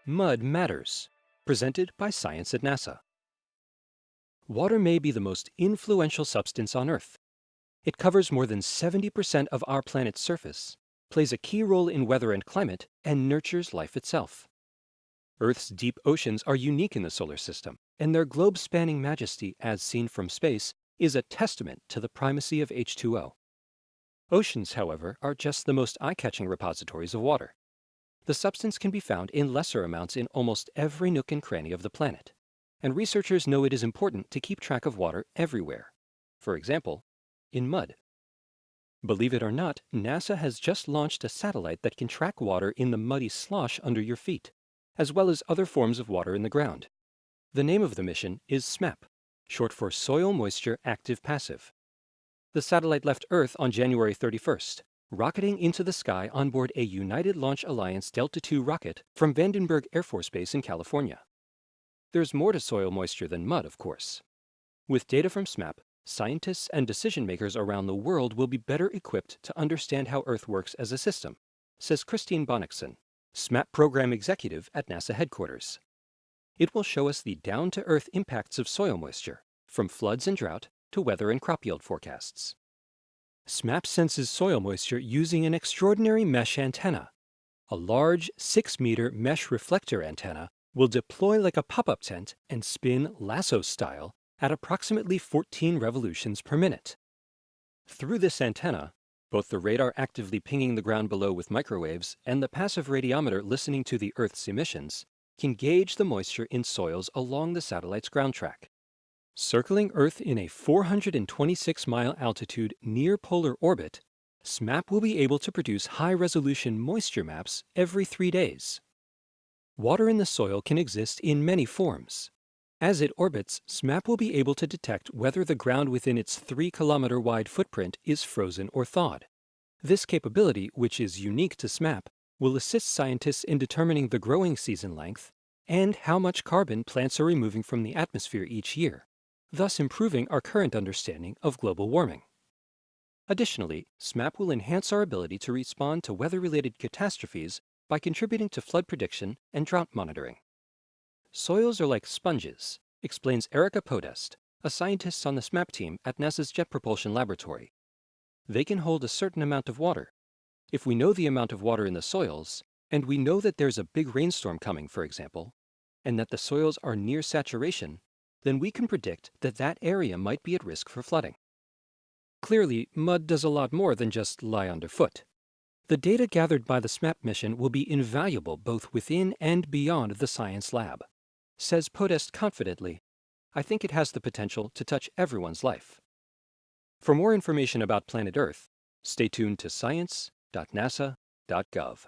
Mud Matters, presented by Science at NASA. Water may be the most influential substance on Earth. It covers more than 70% of our planet's surface, plays a key role in weather and climate, and nurtures life itself. Earth's deep oceans are unique in the solar system, and their globe-spanning majesty, as seen from space, is a testament to the primacy of H2O. Oceans, however, are just the most eye-catching repositories of water. The substance can be found in lesser amounts in almost every nook and cranny of the planet, and researchers know it is important to keep track of water everywhere. For example, in mud. Believe it or not, NASA has just launched a satellite that can track water in the muddy slosh under your feet, as well as other forms of water in the ground. The name of the mission is SMAP, short for Soil Moisture Active Passive. The satellite left Earth on January 31st, rocketing into the sky on board a United Launch Alliance Delta II rocket from Vandenberg Air Force Base in California. There's more to soil moisture than mud, of course. With data from SMAP, scientists and decision-makers around the world will be better equipped to understand how Earth works as a system, says Christine Bonnickson, SMAP Program Executive at NASA headquarters. It will show us the down-to-earth impacts of soil moisture, from floods and drought to weather and crop yield forecasts. SMAP senses soil moisture using an extraordinary mesh antenna. A large 6-meter mesh reflector antenna will deploy like a pop-up tent and spin lasso style at approximately 14 revolutions per minute. Through this antenna, both the radar actively pinging the ground below with microwaves and the passive radiometer listening to the Earth's emissions can gauge the moisture in soils along the satellite's ground track. Circling Earth in a 426-mile altitude near-polar orbit, SMAP will be able to produce high-resolution moisture maps every 3 days. Water in the soil can exist in many forms. As it orbits, SMAP will be able to detect whether the ground within its 3-kilometer-wide footprint is frozen or thawed. This capability, which is unique to SMAP, will assist scientists in determining the growing season length and how much carbon plants are removing from the atmosphere each year, thus improving our current understanding of global warming. Additionally, SMAP will enhance our ability to respond to weather-related catastrophes by contributing to flood prediction and drought monitoring. Soils are like sponges, explains Erica Podest, a scientist on the SMAP team at NASA's Jet Propulsion Laboratory. They can hold a certain amount of water. If we know the amount of water in the soils, and we know that there's a big rainstorm coming, for example, and that the soils are near saturation, then we can predict that that area might be at risk for flooding. Clearly, mud does a lot more than just lie underfoot. The data gathered by the SMAP mission will be invaluable both within and beyond the science lab. Says Podest confidently, I think it has the potential to touch everyone's life. For more information about planet Earth, stay tuned to science.nasa.gov.